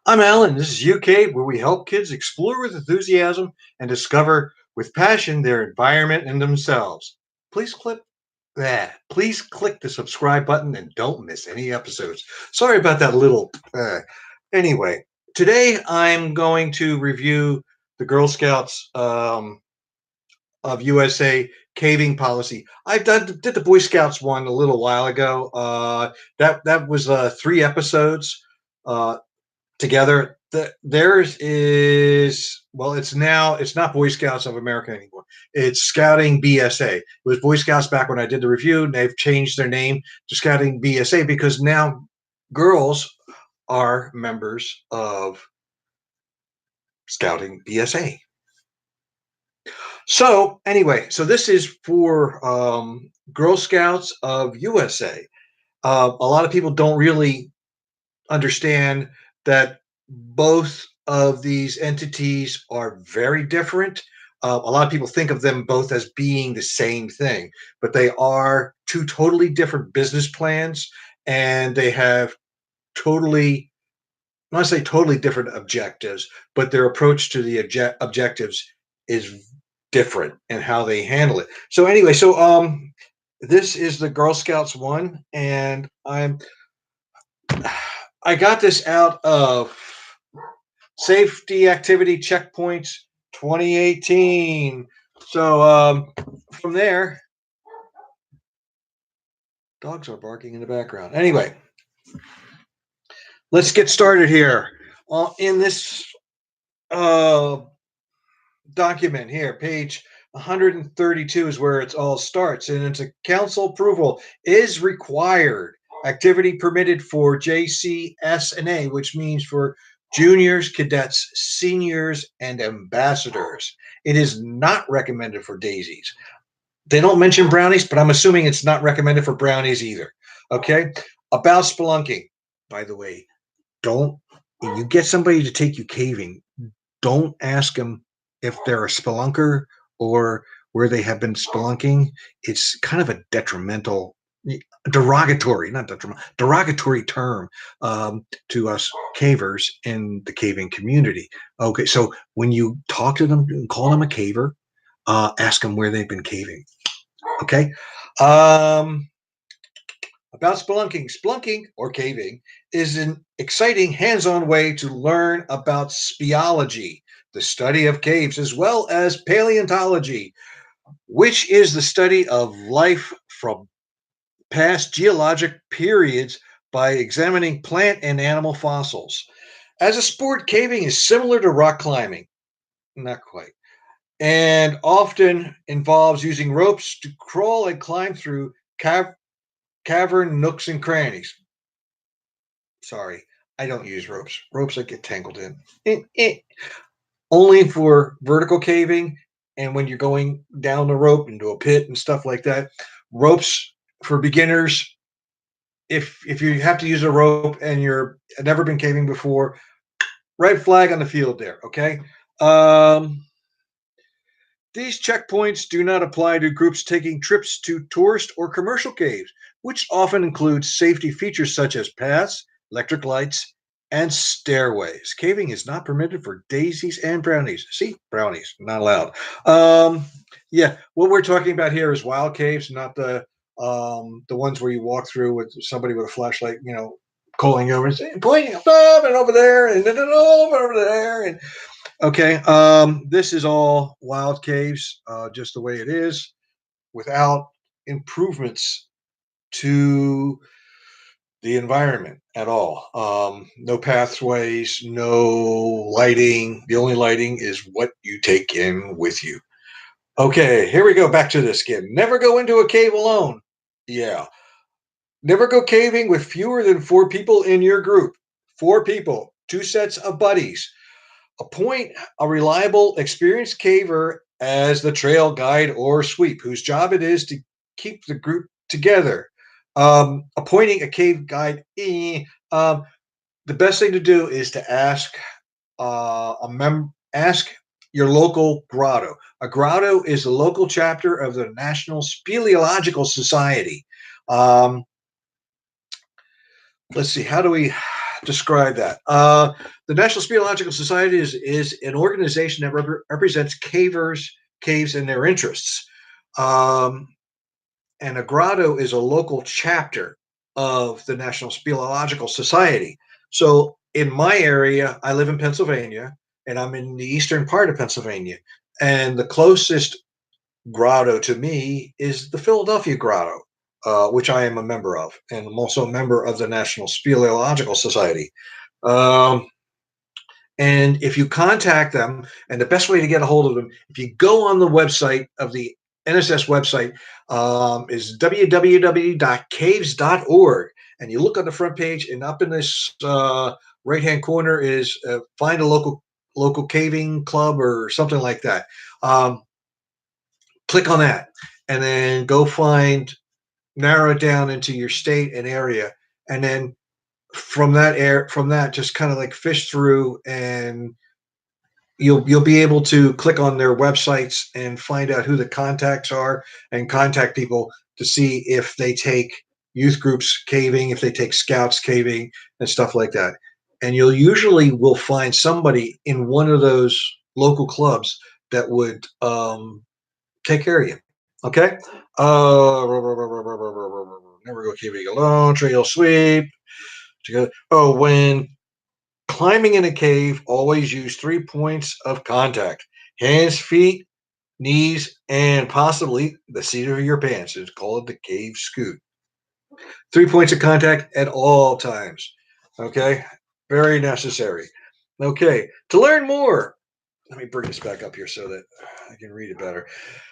I'm Alan. This is UK, where we help kids explore with enthusiasm and discover with passion their environment and themselves. Please click that. Please click the subscribe button and don't miss any episodes. Sorry about that little. Anyway, today I'm going to review the Girl Scouts of USA caving policy. Did the Boy Scouts one a little while ago. That was 3 episodes. Together. Theirs is, well, it's not Boy Scouts of America anymore. It's Scouting BSA. It was Boy Scouts back when I did the review, and they've changed their name to Scouting BSA because now girls are members of Scouting BSA. So anyway, so this is for Girl Scouts of USA. A lot of people don't really understand that both of these entities are very different. A lot of people think of them both as being the same thing, but they are two totally different business plans, and they have totally, not to say totally different objectives, but their approach to the objectives is different and how they handle it. So anyway, this is the Girl Scouts one, and I got this out of Safety Activity Checkpoints 2018. So from there, dogs are barking in the background. Anyway, let's get started here. In this document here, page 132 is where it all starts, and it's a council approval is required. Activity permitted for JCS&A, which means for juniors, cadets, seniors, and ambassadors. It is not recommended for daisies. They don't mention brownies, but I'm assuming it's not recommended for brownies either. Okay. About spelunking, by the way, if you get somebody to take you caving, don't ask them if they're a spelunker or where they have been spelunking. It's kind of a derogatory term to us cavers in the caving community. Okay, so when you talk to them and call them a caver, ask them where they've been caving. Okay. About spelunking. Spelunking, or caving, is an exciting hands-on way to learn about speleology, the study of caves, as well as paleontology, which is the study of life from past geologic periods by examining plant and animal fossils. As a sport, caving is similar to rock climbing. Not quite. And often involves using ropes to crawl and climb through cavern nooks and crannies. Sorry, I don't use ropes. Ropes I get tangled in. Only for vertical caving and when you're going down the rope into a pit and stuff like that. Ropes for beginners. If you have to use a rope and you're never been caving before, red flag on the field there. Okay. These checkpoints do not apply to groups taking trips to tourist or commercial caves, which often includes safety features such as paths, electric lights, and stairways. Caving is not permitted for daisies and brownies. See, brownies, not allowed. Yeah, what we're talking about here is wild caves, not the ones where you walk through with somebody with a flashlight, calling over and saying, pointing up and over there, and then over there, and okay. This is all wild caves, just the way it is, without improvements to the environment at all. No pathways, no lighting. The only lighting is what you take in with you. Okay, here we go. Back to this again. Never go into a cave alone. Yeah. Never go caving with fewer than 4 people in your group. 4 people, 2 sets of buddies. Appoint a reliable, experienced caver as the trail guide or sweep, whose job it is to keep the group together. Appointing a cave guide, the best thing to do is to ask ask your local grotto. A grotto is a local chapter of the National Speleological Society. Let's see, how do we describe that? The National Speleological Society is an organization that represents cavers, caves, and their interests. And a grotto is a local chapter of the National Speleological Society. So in my area, I live in Pennsylvania, and I'm in the eastern part of Pennsylvania. And the closest grotto to me is the Philadelphia Grotto, which I am a member of. And I'm also a member of the National Speleological Society. Um, and if you contact them, and the best way to get a hold of them, if you go on the website of the NSS website, is www.caves.org. And you look on the front page, and up in this right-hand corner is find a local caving club or something like that. Click on that, and then go narrow it down into your state and area, and then from that just kind of like fish through, and you'll be able to click on their websites and find out who the contacts are and contact people to see if they take youth groups caving, if they take scouts caving and stuff like that. And you'll usually will find somebody in one of those local clubs that would take care of you. Okay. Never go caving alone. Trail sweep. Oh, when climbing in a cave, always use 3 points of contact: hands, feet, knees, and possibly the seat of your pants. It's called the cave scoot. 3 points of contact at all times. Okay. Very necessary. Okay. To learn more, let me bring this back up here so that I can read it better.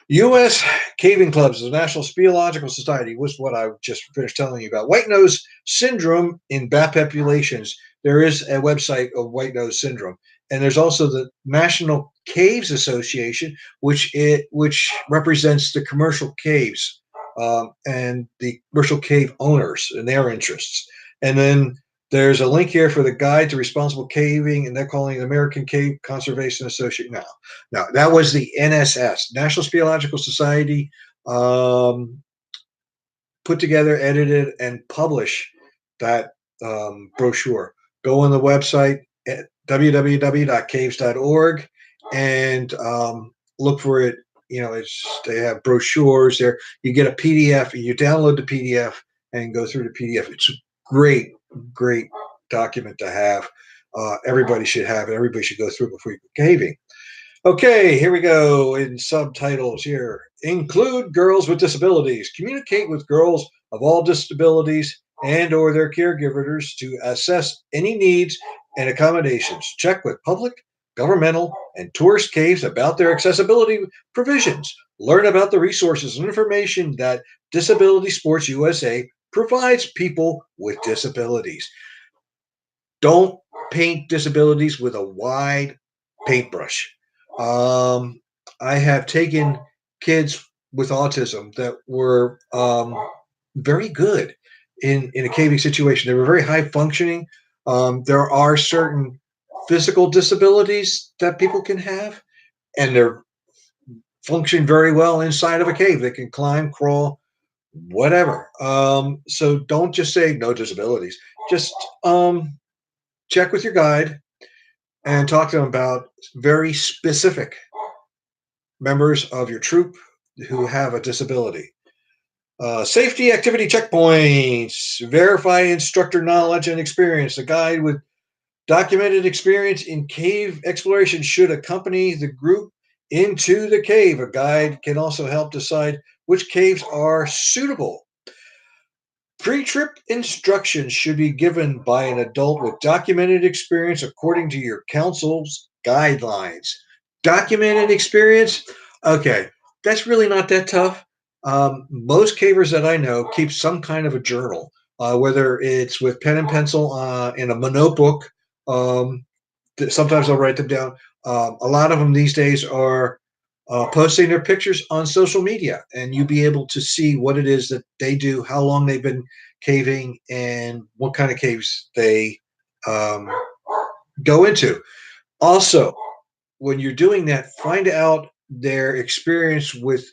U.S. Caving Clubs, the National Speleological Society, was what I just finished telling you about. White nose syndrome in bat populations. There is a website of white nose syndrome, and there's also the National Caves Association, which represents the commercial caves and the commercial cave owners and their interests. And then there's a link here for the Guide to Responsible Caving, and they're calling it American Cave Conservation Association. Now that was the NSS, National Speleological Society, put together, edited, and publish that brochure. Go on the website at www.caves.org and look for it. They have brochures there. You get a PDF, and you download the PDF and go through the PDF. It's a great document to have. Everybody should have it. Everybody should go through it before you go caving. Okay, here we go in subtitles here. Include girls with disabilities. Communicate with girls of all disabilities and or their caregivers to assess any needs and accommodations. Check with public, governmental, and tourist caves about their accessibility provisions. Learn about the resources and information that Disability Sports USA provides people with disabilities. Don't paint disabilities with a wide paintbrush. I have taken kids with autism that were very good in a caving situation. They were very high functioning. There are certain physical disabilities that people can have, and they're function very well inside of a cave. They can climb, crawl, whatever. So don't just say no disabilities. Just check with your guide and talk to them about very specific members of your troop who have a disability. Safety activity checkpoints. Verify instructor knowledge and experience. A guide with documented experience in cave exploration should accompany the group into the cave. A guide can also help decide which caves are suitable. Pre-trip instructions should be given by an adult with documented experience according to your council's guidelines. Documented experience? Okay, that's really not that tough. Most cavers that I know keep some kind of a journal, whether it's with pen and pencil in a notebook. Sometimes I'll write them down. A lot of them these days are posting their pictures on social media, and you'll be able to see what it is that they do, how long they've been caving, and what kind of caves they go into. Also, when you're doing that, find out their experience with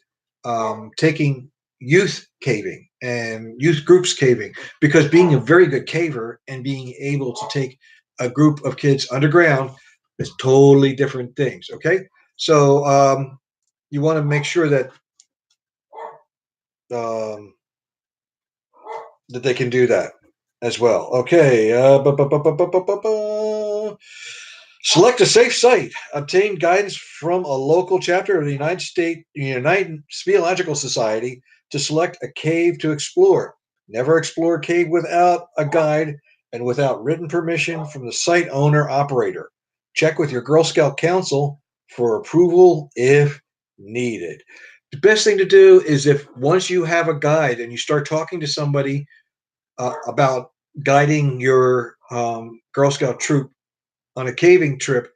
taking youth caving and youth groups caving, because being a very good caver and being able to take a group of kids underground is totally different things. Okay, so you want to make sure um, that they can do that as well. Okay. Select a safe site. Obtain guidance from a local chapter of the United Speleological Society to select a cave to explore. Never explore a cave without a guide and without written permission from the site owner operator. Check with your Girl Scout Council for approval if needed. The best thing to do is, if once you have a guide and you start talking to somebody about guiding your Girl Scout troop on a caving trip,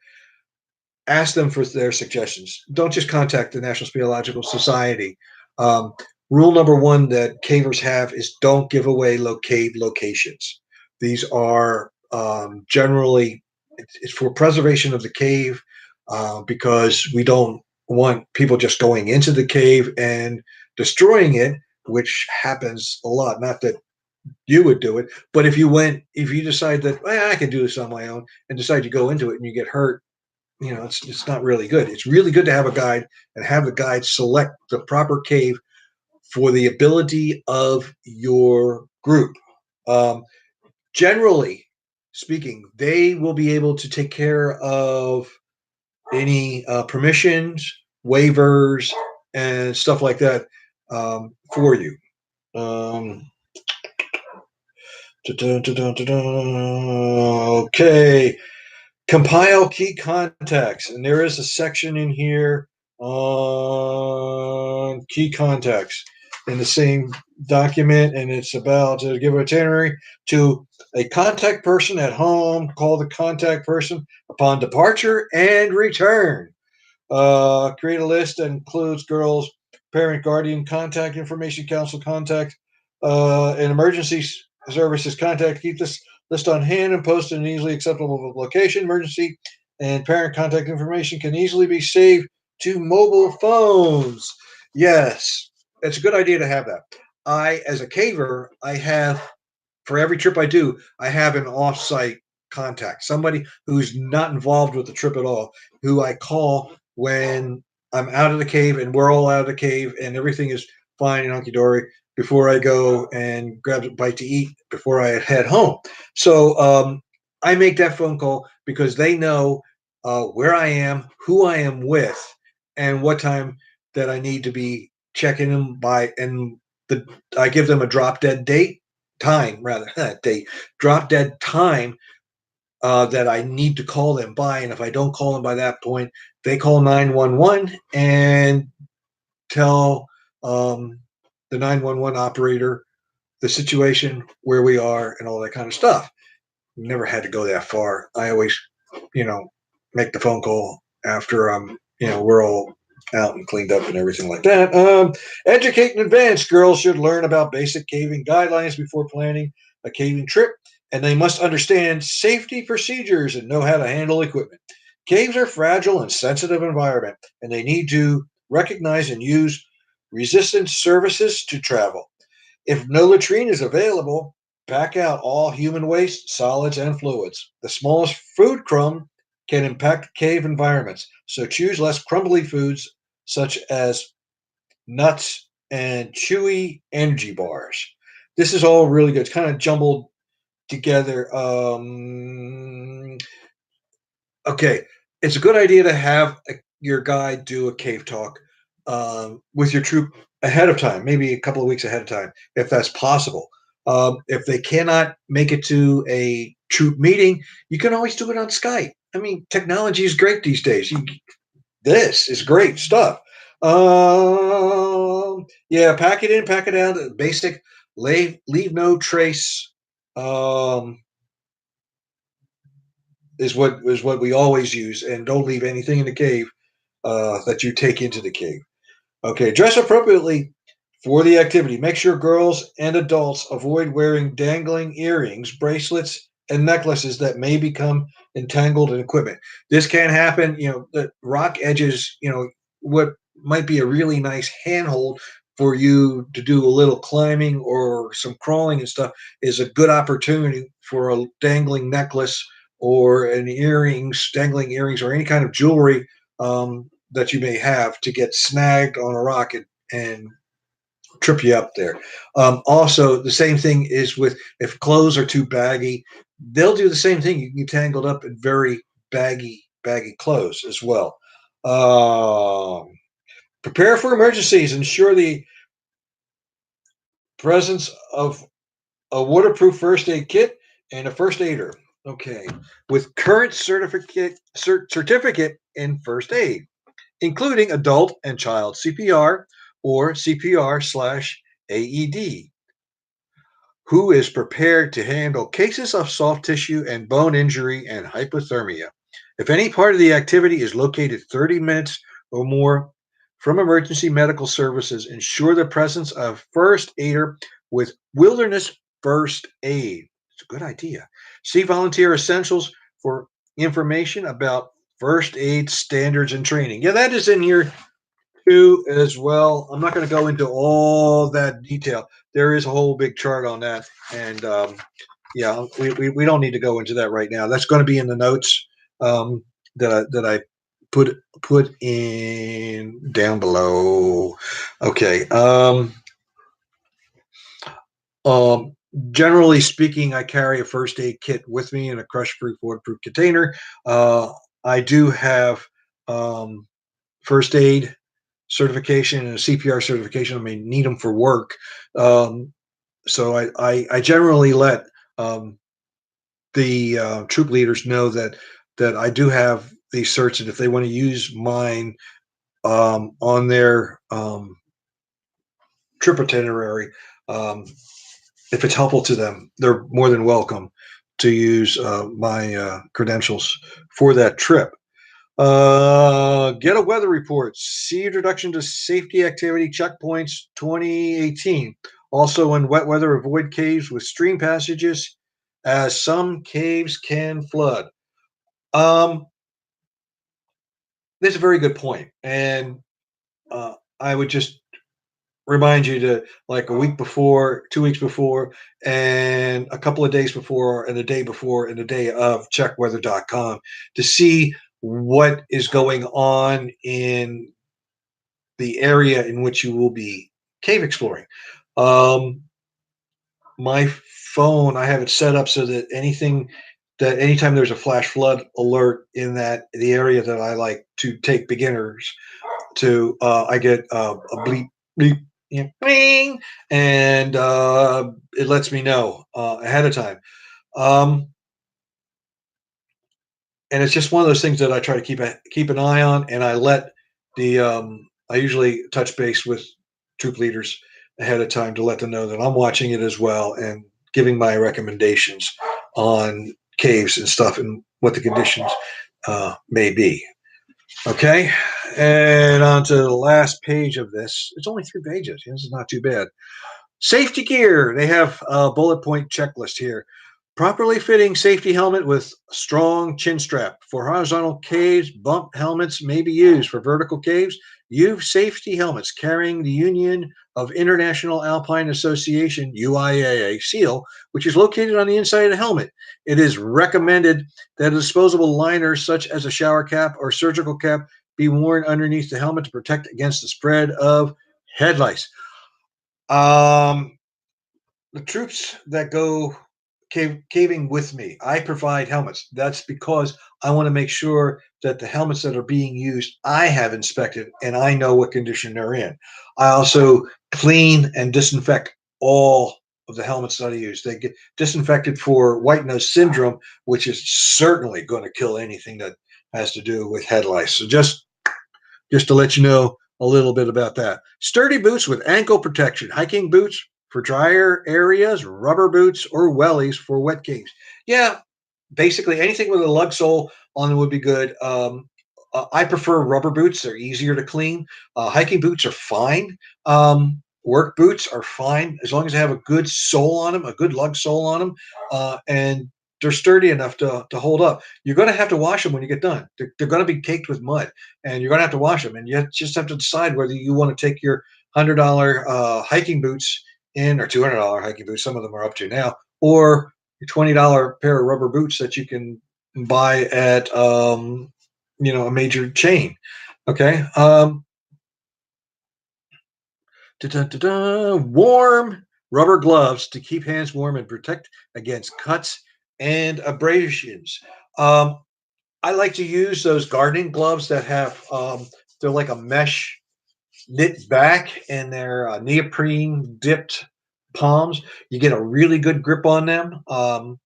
ask them for their suggestions. Don't just contact the National Speleological Society. Um, Rule number one that cavers have is don't give away cave locations. These are generally, it's for preservation of the cave, because we don't want people just going into the cave and destroying it, which happens a lot. Not that you would do it, but if you decide that, I can do this on my own, and decide to go into it and you get hurt, it's not really good. It's really good to have a guide and have the guide select the proper cave for the ability of your group. Um, Generally speaking, they will be able to take care of any permissions, waivers, and stuff like that for you. Um, okay. Compile key contacts, and there is a section in here on key contacts in the same document, and it's about to give a itinerary to a contact person at home. Call the contact person upon departure and return. Create a list that includes girls, parent, guardian, contact information, council contact, and emergency services contact. Keep this list on hand and post in an easily acceptable location. Emergency and parent contact information can easily be saved to mobile phones. Yes, it's a good idea to have that. As a caver, I have, for every trip I do, I have an off-site contact, somebody who's not involved with the trip at all, who I call when I'm out of the cave and we're all out of the cave and everything is fine and hunky dory, before I go and grab a bite to eat before I head home. So I make that phone call because they know where I am, who I am with, and what time that I need to be checking them by. And I give them a drop dead time, drop dead time that I need to call them by. And if I don't call them by that point, they call 911 and tell the 911 operator the situation, where we are, and all that kind of stuff. Never had to go that far. I always, make the phone call after we're all out and cleaned up and everything like that. Educate in advance. Girls should learn about basic caving guidelines before planning a caving trip, and they must understand safety procedures and know how to handle equipment. Caves are fragile and sensitive environment, and they need to recognize and use resistance services to travel. If no latrine is available, back out all human waste, solids, and fluids. The smallest food crumb can impact cave environments, so choose less crumbly foods such as nuts and chewy energy bars. This is all really good. It's kind of jumbled together. Okay, it's a good idea to have your guide do a cave talk with your troop ahead of time, maybe a couple of weeks ahead of time, if that's possible. If they cannot make it to a troop meeting, you can always do it on Skype. I mean, technology is great these days. This is great stuff. Yeah, pack it in, pack it out. Basic, leave no trace. Um, is what we always use, and don't leave anything in the cave that you take into the cave. Okay, dress appropriately for the activity. Make sure girls and adults avoid wearing dangling earrings, bracelets, and necklaces that may become entangled in equipment. This can happen. The rock edges. What might be a really nice handhold for you to do a little climbing or some crawling and stuff is a good opportunity for a dangling necklace or an earrings, dangling earrings, or any kind of jewelry that you may have to get snagged on a rock and trip you up there. Also, the same thing is with if clothes are too baggy, they'll do the same thing. You can get tangled up in very baggy clothes as well. Prepare for emergencies. Ensure the presence of a waterproof first aid kit and a first aider. Okay, with current certificate in first aid, including adult and child CPR or CPR/AED, who is prepared to handle cases of soft tissue and bone injury and hypothermia. If any part of the activity is located 30 minutes or more from emergency medical services, ensure the presence of first aider with wilderness first aid. It's a good idea. See Volunteer Essentials for information about first aid standards and training. Yeah, that is in here too as well. I'm not going to go into all that detail. There is a whole big chart on that, and yeah, we don't need to go into that right now. That's going to be in the notes that I put in down below. Okay. Um, Generally speaking, I carry a first aid kit with me in a crush-proof, waterproof container. Uh, I do have first aid certification and a CPR certification. I may need them for work. So I generally let the troop leaders know that I do have these certs, and if they want to use mine on their trip itinerary, if it's helpful to them, they're more than welcome to use my credentials for that trip. Get a weather report. See Introduction to Safety Activity Checkpoints 2018. Also, in wet weather, avoid caves with stream passages, as some caves can flood. That's a very good point, and I would just remind you to, like, a week before, 2 weeks before, and a couple of days before, and a day before, and a day of, check weather.com to see what is going on in the area in which you will be cave exploring. Um, my phone, I have it set up so that anytime there's a flash flood alert in the area that I like to take beginners to, I get a bleep bleep, bling, and it lets me know ahead of time. Um, and it's just one of those things that I try to keep an eye on, and I usually touch base with troop leaders ahead of time to let them know that I'm watching it as well and giving my recommendations on caves and stuff and what the conditions may be. Okay, and on to the last page of this. It's only 3 pages. This is not too bad. Safety gear. They have a bullet point checklist here. Properly fitting safety helmet with strong chin strap. For horizontal caves, bump helmets may be used. For vertical caves, use safety helmets carrying the Union of International Alpine Association UIAA seal, which is located on the inside of the helmet. It is recommended that a disposable liner, such as a shower cap or surgical cap, be worn underneath the helmet to protect against the spread of head lice. The troops that go caving with me, I provide helmets. That's because I want to make sure that the helmets that are being used, I have inspected and I know what condition they're in. I also clean and disinfect all of the helmets that I use. They get disinfected for white nose syndrome, which is certainly going to kill anything that has to do with head lice. So just to let you know a little bit about that. Sturdy boots with ankle protection, hiking boots for drier areas, rubber boots or wellies for wet caves. Yeah, basically anything with a lug sole on them would be good. I prefer rubber boots. They're easier to clean. Hiking boots are fine. Work boots are fine as long as they have a good sole on them, a good lug sole on them, and they're sturdy enough to hold up. You're going to have to wash them when you get done. They're going to be caked with mud, and you're going to have to wash them. And you just have to decide whether you want to take your $100 hiking boots in, or $200 hiking boots. Some of them are up to now, or your $20 pair of rubber boots that you can buy at a major chain. Okay. Warm rubber gloves to keep hands warm and protect against cuts and abrasions. Um, I like to use those gardening gloves that have they're like a mesh knit back, and they're neoprene dipped palms. You get a really good grip on them. And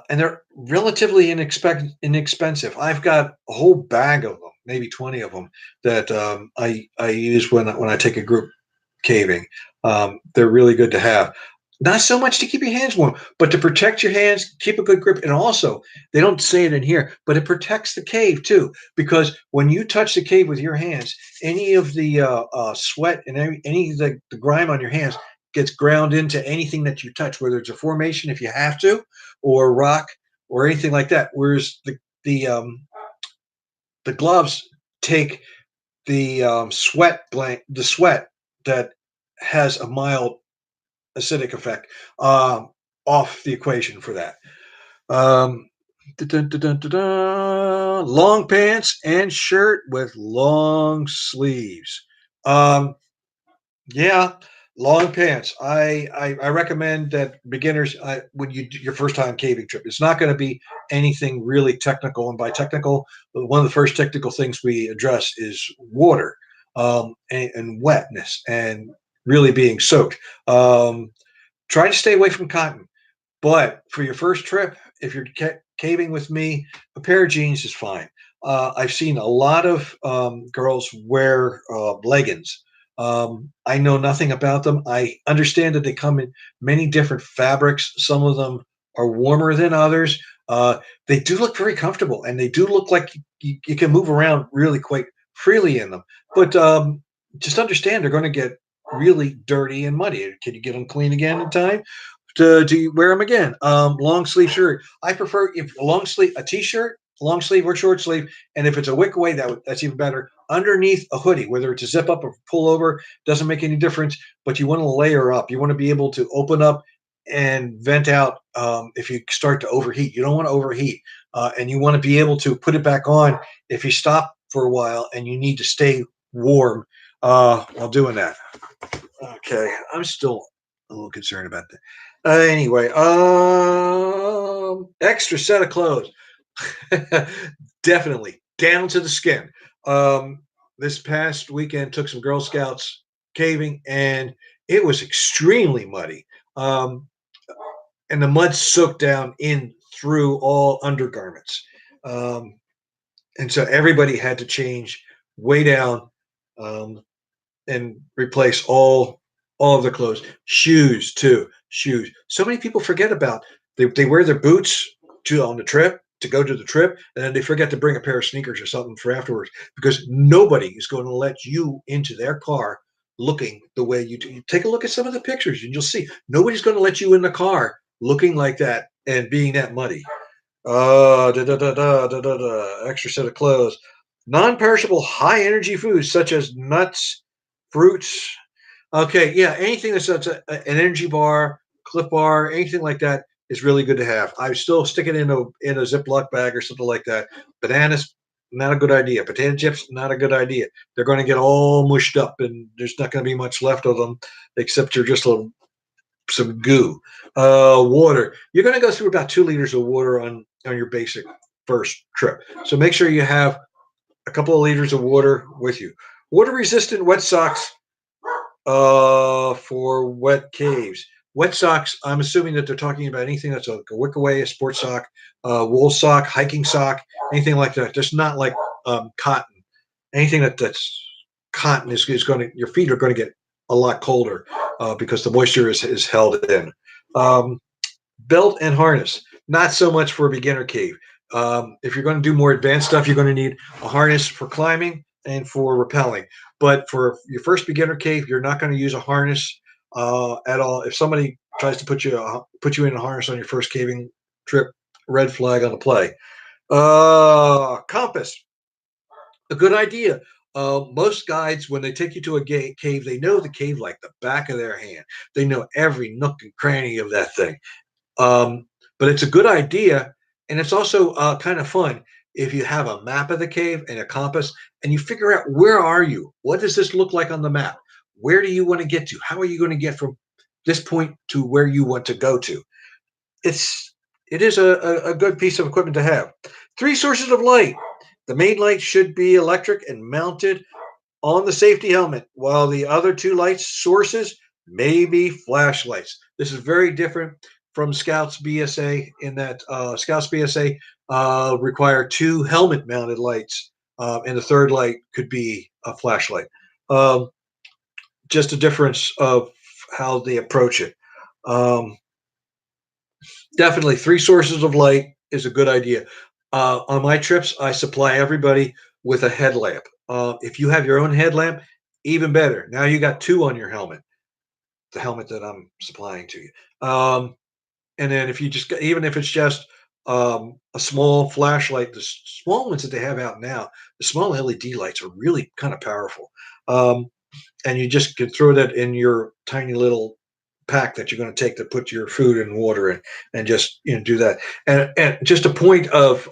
they're relatively inexpensive. I've got a whole bag of them, maybe 20 of them, that I use when I take a group caving. They're really good to have. Not so much to keep your hands warm, but to protect your hands, keep a good grip, and also they don't say it in here, but it protects the cave too. Because when you touch the cave with your hands, any of the sweat and any of the grime on your hands gets ground into anything that you touch, whether it's a formation if you have to, or rock, or anything like that. Whereas the gloves take the the sweat that has a mild acidic effect, off the equation for that. Um, Long pants and shirt with long sleeves. Um, yeah, long pants. I recommend that beginners, when you do your first time caving trip, it's not going to be anything really technical. And by technical, one of the first technical things we address is water, and wetness, and really being soaked. Try to stay away from cotton. But for your first trip, if you're caving with me, a pair of jeans is fine. I've seen a lot of girls wear leggings. I know nothing about them. I understand that they come in many different fabrics. Some of them are warmer than others. They do look very comfortable, and they do look like you can move around really quite freely in them. But just understand they're going to get really dirty and muddy. Can you get them clean again in time? Do you wear them again? Long sleeve shirt. I prefer if a long sleeve, a t-shirt, long sleeve or short sleeve, and if it's a wick away, that's even better. Underneath a hoodie, whether it's a zip up or pull over, doesn't make any difference. But you want to layer up. You want to be able to open up and vent out if you start to overheat. You don't want to overheat, and you want to be able to put it back on if you stop for a while and you need to stay warm while doing that. Okay, I'm still a little concerned about that. Anyway, extra set of clothes. Definitely down to the skin. This past weekend took some Girl Scouts caving, and it was extremely muddy. Um, and the mud soaked down in through all undergarments. Um, and so everybody had to change way down, um, and replace all of the clothes. Shoes too. Shoes. So many people forget about, they wear their boots to on the trip to go to the trip, and then they forget to bring a pair of sneakers or something for afterwards, because nobody is going to let you into their car looking the way you do. You take a look at some of the pictures and you'll see nobody's going to let you in the car looking like that and being that muddy. Extra set of clothes. Non-perishable high energy foods such as nuts, fruits. Okay, yeah, anything that's an energy bar, Clip Bar, anything like that is really good to have. I still stick it in a Ziploc bag or something like that. Bananas, not a good idea. Potato chips, not a good idea. They're going to get all mushed up, and there's not going to be much left of them except you're just some goo. Water. You're going to go through about 2 liters of water on your basic first trip. So make sure you have a couple of liters of water with you. Water resistant wet socks for wet caves. Wet socks, I'm assuming that they're talking about anything that's a wick away, a sports sock, wool sock, hiking sock, anything like that. Just not like cotton. Anything that's cotton is going to, your feet are going to get a lot colder because the moisture is held in. Belt and harness, not so much for a beginner cave. If you're going to do more advanced stuff, you're going to need a harness for climbing and for rappelling. But for your first beginner cave, you're not going to use a harness at all. If somebody tries to put you in a harness on your first caving trip, red flag on the play. Compass, a good idea. Most guides, when they take you to a cave, they know the cave like the back of their hand. They know every nook and cranny of that thing. Um, but it's a good idea, and it's also kind of fun if you have a map of the cave and a compass, and you figure out where are you? What does this look like on the map? Where do you want to get to? How are you going to get from this point to where you want to go to? It's it is a good piece of equipment to have. Three sources of light. The main light should be electric and mounted on the safety helmet, while the other two light sources may be flashlights. This is very different from Scouts BSA in that Scouts BSA require two helmet mounted lights, and the third light could be a flashlight. Um, just a difference of how they approach it. Um, Definitely, three sources of light is a good idea. On my trips, I supply everybody with a headlamp. If you have your own headlamp, even better. Now you got two on your helmet, the helmet that I'm supplying to you. And then if you just, even if it's just a small flashlight, the small ones that they have out now, the small LED lights are really kind of powerful. Um, and you just can throw that in your tiny little pack that you're going to take to put your food and water in, and just do that. And just a point of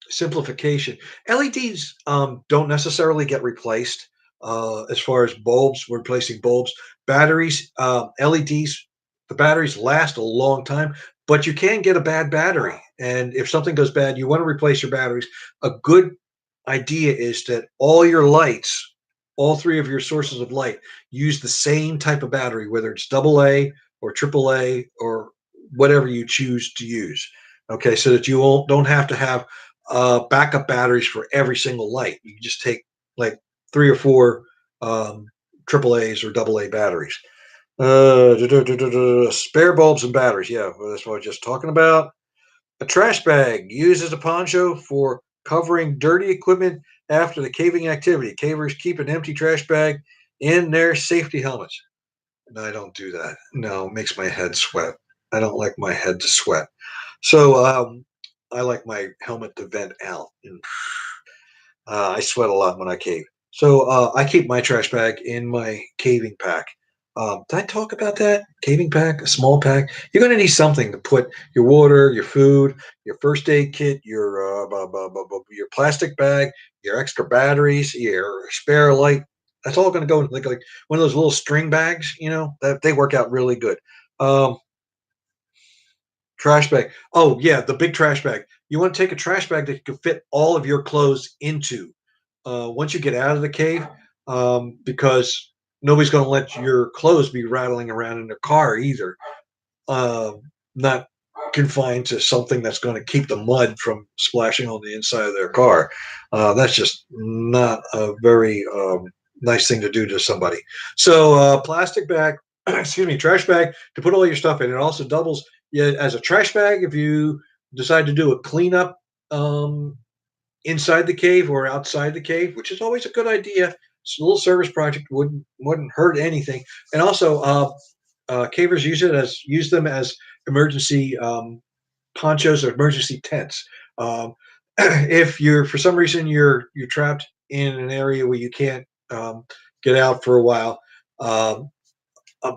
simplification: LEDs don't necessarily get replaced. As far as bulbs, we're replacing bulbs. Batteries, LEDs, the batteries last a long time, but you can get a bad battery, and if something goes bad, you want to replace your batteries. A good idea is that all your lights, all three of your sources of light, use the same type of battery, whether it's double A or triple A or whatever you choose to use. Okay, so that you don't have to have backup batteries for every single light. You can just take like three or four triple A's or double A batteries. Spare bulbs and batteries. Yeah, well, that's what I was just talking about. A trash bag used as a poncho for covering dirty equipment after the caving activity. Cavers keep an empty trash bag in their safety helmets. And I don't do that. No, it makes my head sweat. I don't like my head to sweat. So I like my helmet to vent out. And I sweat a lot when I cave. So I keep my trash bag in my caving pack. Did I talk about that? Caving pack, a small pack. You're going to need something to put your water, your food, your first aid kit, your plastic bag, your extra batteries, your spare light. That's all going to go in like one of those little string bags. That they work out really good. Um, Trash bag. Oh yeah, the big trash bag. You want to take a trash bag that you can fit all of your clothes into. Once you get out of the cave, because nobody's going to let your clothes be rattling around in their car either. Not confined to something that's going to keep the mud from splashing on the inside of their car. That's just not a very nice thing to do to somebody. So, plastic bag, excuse me, trash bag to put all your stuff in. It also doubles, yeah, as a trash bag if you decide to do a cleanup um, inside the cave or outside the cave, which is always a good idea. It's a little service project, wouldn't hurt anything. And also, cavers use them as emergency ponchos or emergency tents. If you're for some reason you're trapped in an area where you can't get out for a while, um, a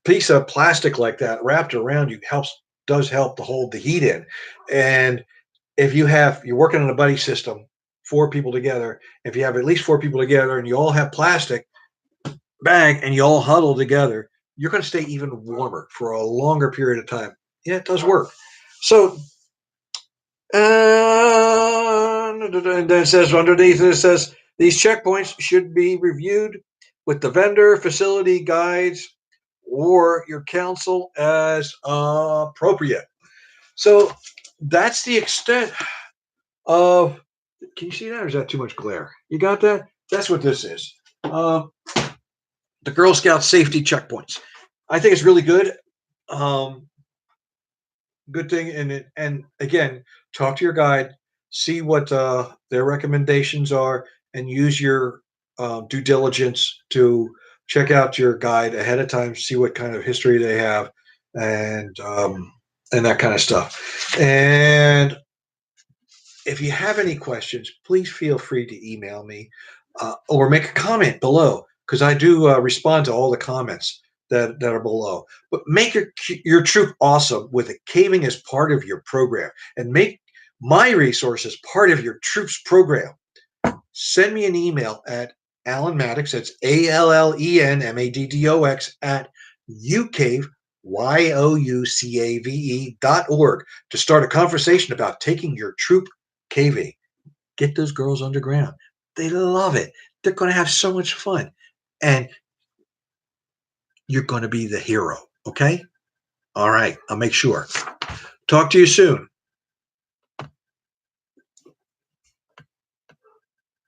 piece of plastic like that wrapped around you does help to hold the heat in. And if you're working on a buddy system, four people together. If you have at least four people together and you all have plastic bag and you all huddle together, you're going to stay even warmer for a longer period of time. Yeah, it does work. So, and then it says underneath it says these checkpoints should be reviewed with the vendor, facility guides, or your council as appropriate. So that's the extent of. Can you see that, or is that too much glare? You got that? That's what this is. The Girl Scout safety checkpoints. I think it's really good. Um, Good thing, and again, talk to your guide, see what their recommendations are, and use your due diligence to check out your guide ahead of time, see what kind of history they have, and that kind of stuff. And if you have any questions, please feel free to email me. or make a comment below because I do respond to all the comments that are below. But make your troop awesome with a caving as part of your program, and make my resources part of your troops program. Send me an email at Alan Maddox, that's ALLENMADDOX at UCAVE, YOUCAVE.org to start a conversation about taking your troop caving. Get those girls underground. They love it. They're going to have so much fun. And you're going to be the hero. Okay? All right. I'll make sure. Talk to you soon.